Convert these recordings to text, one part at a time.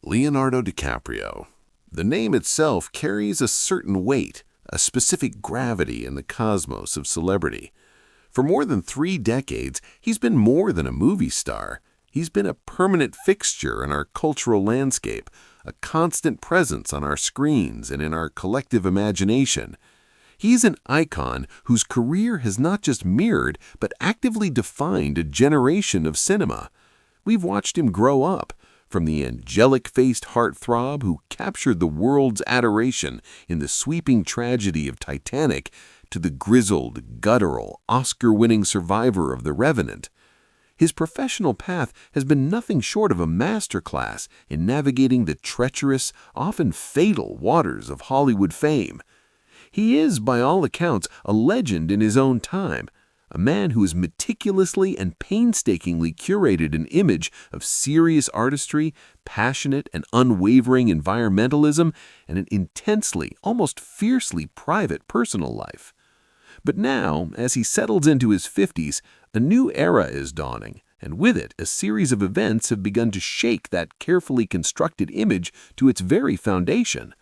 Leonardo DiCaprio. The name itself carries a certain weight, a specific gravity in the cosmos of celebrity. For more than 3 decades, he's been more than a movie star. He's been a permanent fixture in our cultural landscape, a constant presence on our screens and in our collective imagination. He's an icon whose career has not just mirrored, but actively defined a generation of cinema. We've watched him grow up, from the angelic-faced heartthrob who captured the world's adoration in the sweeping tragedy of Titanic to the grizzled, guttural, Oscar-winning survivor of The Revenant. His professional path has been nothing short of a masterclass in navigating the treacherous, often fatal waters of Hollywood fame. He is, by all accounts, a legend in his own time, a man who has meticulously and painstakingly curated an image of serious artistry, passionate and unwavering environmentalism, and an intensely, almost fiercely private personal life. But now, as he settles into his 50s, a new era is dawning, and with it, a series of events have begun to shake that carefully constructed image to its very foundation.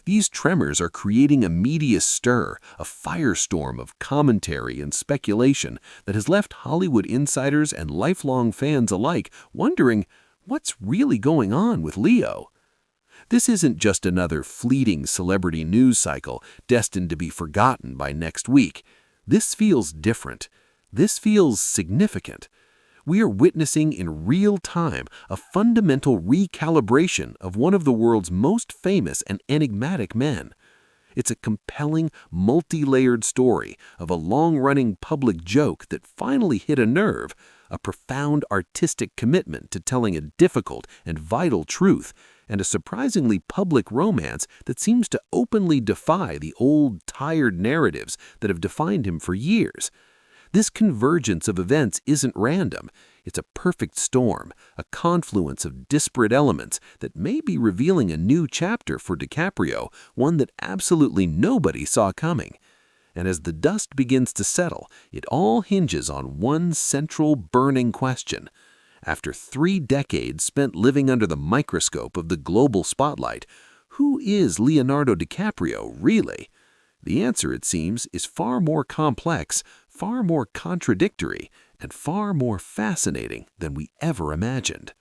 These tremors are creating a media stir, a firestorm of commentary and speculation that has left Hollywood insiders and lifelong fans alike wondering what's really going on with Leo. This isn't just another fleeting celebrity news cycle destined to be forgotten by next week. This feels different. This feels significant. We are witnessing in real time a fundamental recalibration of one of the world's most famous and enigmatic men. It's a compelling, multi-layered story of a long-running public joke that finally hit a nerve, a profound artistic commitment to telling a difficult and vital truth, and a surprisingly public romance that seems to openly defy the old, tired narratives that have defined him for years. This convergence of events isn't random. It's a perfect storm, a confluence of disparate elements that may be revealing a new chapter for DiCaprio, one that absolutely nobody saw coming. And as the dust begins to settle, it all hinges on one central burning question. After 3 decades spent living under the microscope of the global spotlight, who is Leonardo DiCaprio really? The answer, it seems, is far more complex, far more contradictory, and far more fascinating than we ever imagined.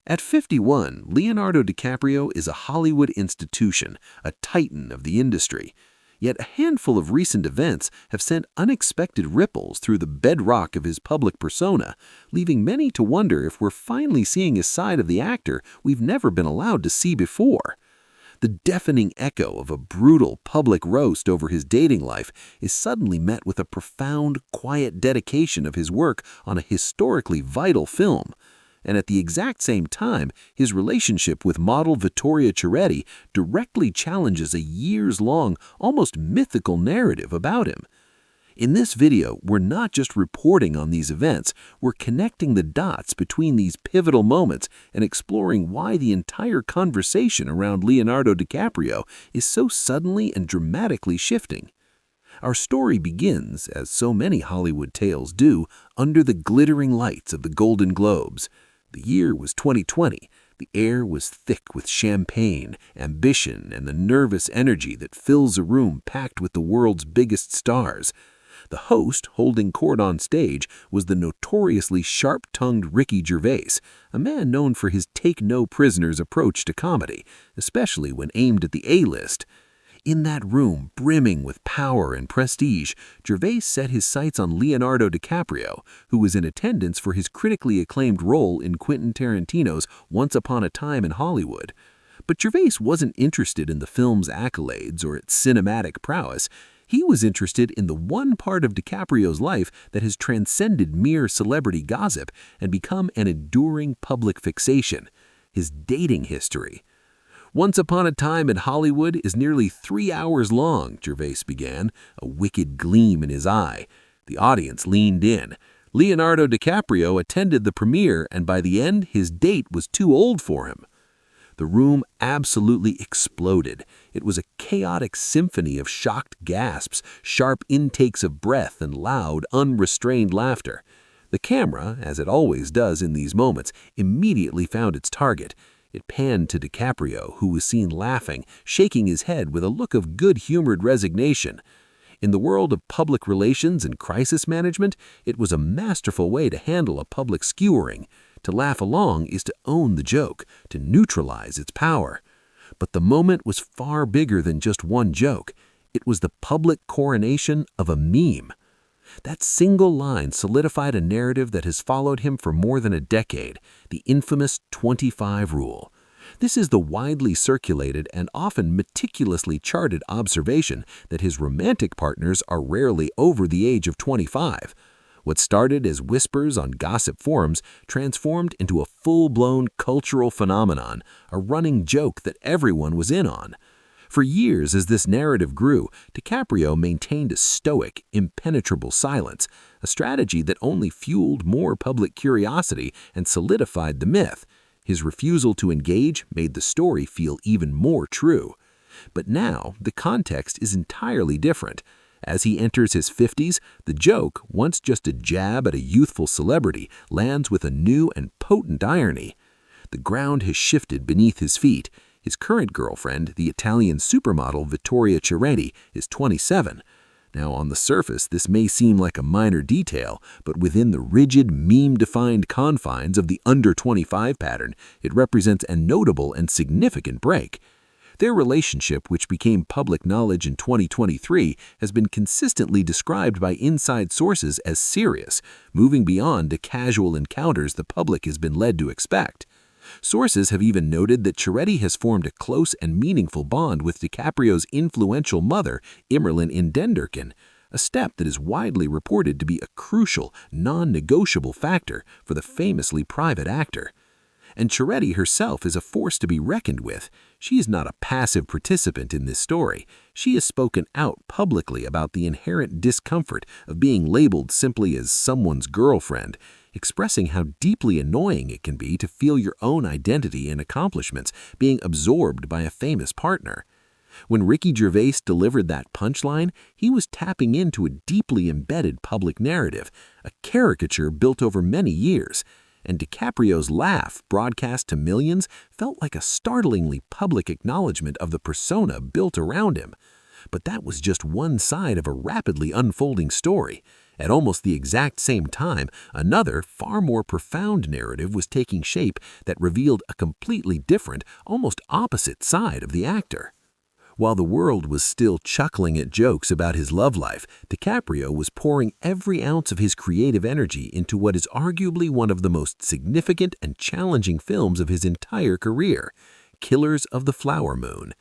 At 51, Leonardo DiCaprio is a Hollywood institution, a titan of the industry. Yet a handful of recent events have sent unexpected ripples through the bedrock of his public persona, leaving many to wonder if we're finally seeing a side of the actor we've never been allowed to see before. The deafening echo of a brutal public roast over his dating life is suddenly met with a profound, quiet dedication of his work on a historically vital film. And at the exact same time, his relationship with model Vittoria Ceretti directly challenges a years-long, almost mythical narrative about him. In this video, we're not just reporting on these events, we're connecting the dots between these pivotal moments and exploring why the entire conversation around Leonardo DiCaprio is so suddenly and dramatically shifting. Our story begins, as so many Hollywood tales do, under the glittering lights of the Golden Globes. The year was 2020. The air was thick with champagne, ambition, and the nervous energy that fills a room packed with the world's biggest stars. The host, holding court on stage, was the notoriously sharp-tongued Ricky Gervais, a man known for his take-no-prisoners approach to comedy, especially when aimed at the A-list. In that room, brimming with power and prestige, Gervais set his sights on Leonardo DiCaprio, who was in attendance for his critically acclaimed role in Quentin Tarantino's Once Upon a Time in Hollywood. But Gervais wasn't interested in the film's accolades or its cinematic prowess. He was interested in the one part of DiCaprio's life that has transcended mere celebrity gossip and become an enduring public fixation: his dating history. Once Upon a Time in Hollywood is nearly 3 hours long, Gervais began, a wicked gleam in his eye. The audience leaned in. Leonardo DiCaprio attended the premiere, and by the end, his date was too old for him. The room absolutely exploded. It was a chaotic symphony of shocked gasps, sharp intakes of breath, and loud, unrestrained laughter. The camera, as it always does in these moments, immediately found its target. It panned to DiCaprio, who was seen laughing, shaking his head with a look of good-humored resignation. In the world of public relations and crisis management, it was a masterful way to handle a public skewering. To laugh along is to own the joke, to neutralize its power. But the moment was far bigger than just one joke. It was the public coronation of a meme. That single line solidified a narrative that has followed him for more than a decade, the infamous 25 rule. This is the widely circulated and often meticulously charted observation that his romantic partners are rarely over the age of 25. What started as whispers on gossip forums transformed into a full-blown cultural phenomenon, a running joke that everyone was in on. For years, as this narrative grew, DiCaprio maintained a stoic, impenetrable silence, a strategy that only fueled more public curiosity and solidified the myth. His refusal to engage made the story feel even more true. But now, the context is entirely different. As he enters his 50s, the joke, once just a jab at a youthful celebrity, lands with a new and potent irony. The ground has shifted beneath his feet. His current girlfriend, the Italian supermodel Vittoria Ceretti, is 27. Now, on the surface, this may seem like a minor detail, but within the rigid, meme-defined confines of the under-25 pattern, it represents a notable and significant break. Their relationship, which became public knowledge in 2023, has been consistently described by inside sources as serious, moving beyond the casual encounters the public has been led to expect. Sources have even noted that Ceretti has formed a close and meaningful bond with DiCaprio's influential mother, Immerlin Indenderken, a step that is widely reported to be a crucial, non-negotiable factor for the famously private actor. And Ceretti herself is a force to be reckoned with. She is not a passive participant in this story. She has spoken out publicly about the inherent discomfort of being labeled simply as someone's girlfriend, expressing how deeply annoying it can be to feel your own identity and accomplishments being absorbed by a famous partner. When Ricky Gervais delivered that punchline, he was tapping into a deeply embedded public narrative, a caricature built over many years. And DiCaprio's laugh, broadcast to millions, felt like a startlingly public acknowledgement of the persona built around him. But that was just one side of a rapidly unfolding story. At almost the exact same time, another, far more profound narrative was taking shape that revealed a completely different, almost opposite side of the actor. While the world was still chuckling at jokes about his love life, DiCaprio was pouring every ounce of his creative energy into what is arguably one of the most significant and challenging films of his entire career, Killers of the Flower Moon.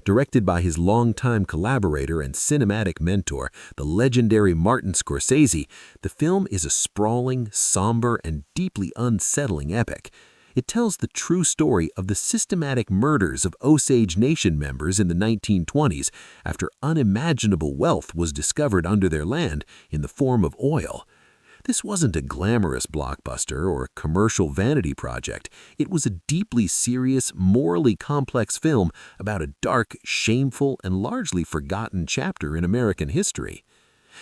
Directed by his longtime collaborator and cinematic mentor, the legendary Martin Scorsese, the film is a sprawling, somber, and deeply unsettling epic. It tells the true story of the systematic murders of Osage Nation members in the 1920s after unimaginable wealth was discovered under their land in the form of oil. This wasn't a glamorous blockbuster or a commercial vanity project. It was a deeply serious, morally complex film about a dark, shameful, and largely forgotten chapter in American history.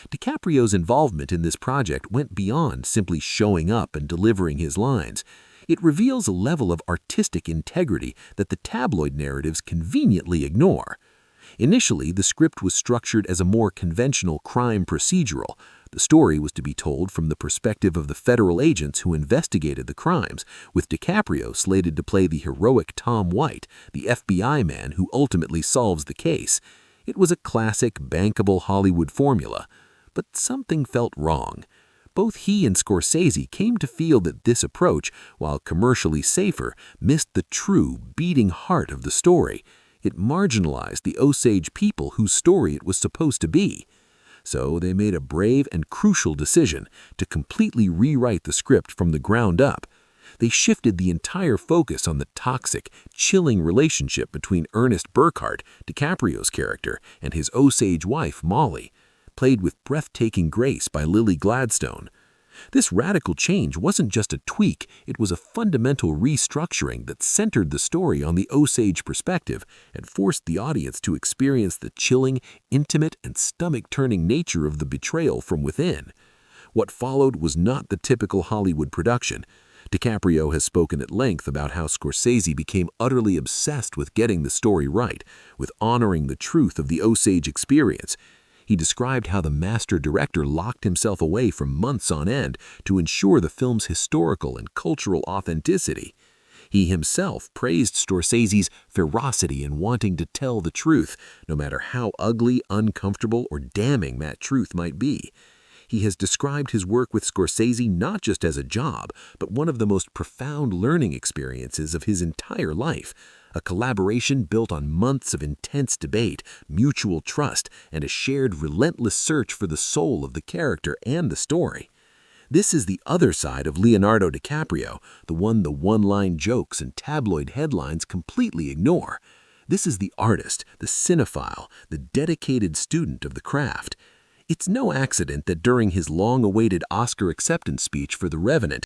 DiCaprio's involvement in this project went beyond simply showing up and delivering his lines. It reveals a level of artistic integrity that the tabloid narratives conveniently ignore. Initially, the script was structured as a more conventional crime procedural. The story was to be told from the perspective of the federal agents who investigated the crimes, with DiCaprio slated to play the heroic Tom White, the FBI man who ultimately solves the case. It was a classic, bankable Hollywood formula. But something felt wrong. Both he and Scorsese came to feel that this approach, while commercially safer, missed the true, beating heart of the story. It marginalized the Osage people whose story it was supposed to be. So they made a brave and crucial decision to completely rewrite the script from the ground up. They shifted the entire focus on the toxic, chilling relationship between Ernest Burkhart, DiCaprio's character, and his Osage wife, Molly, played with breathtaking grace by Lily Gladstone. This radical change wasn't just a tweak, it was a fundamental restructuring that centered the story on the Osage perspective and forced the audience to experience the chilling, intimate, and stomach-turning nature of the betrayal from within. What followed was not the typical Hollywood production. DiCaprio has spoken at length about how Scorsese became utterly obsessed with getting the story right, with honoring the truth of the Osage experience. He described how the master director locked himself away for months on end to ensure the film's historical and cultural authenticity. He himself praised Scorsese's ferocity in wanting to tell the truth, no matter how ugly, uncomfortable, or damning that truth might be. He has described his work with Scorsese not just as a job, but one of the most profound learning experiences of his entire life, a collaboration built on months of intense debate, mutual trust, and a shared relentless search for the soul of the character and the story. This is the other side of Leonardo DiCaprio, the one-line jokes and tabloid headlines completely ignore. This is the artist, the cinephile, the dedicated student of the craft. It's no accident that during his long-awaited Oscar acceptance speech for The Revenant,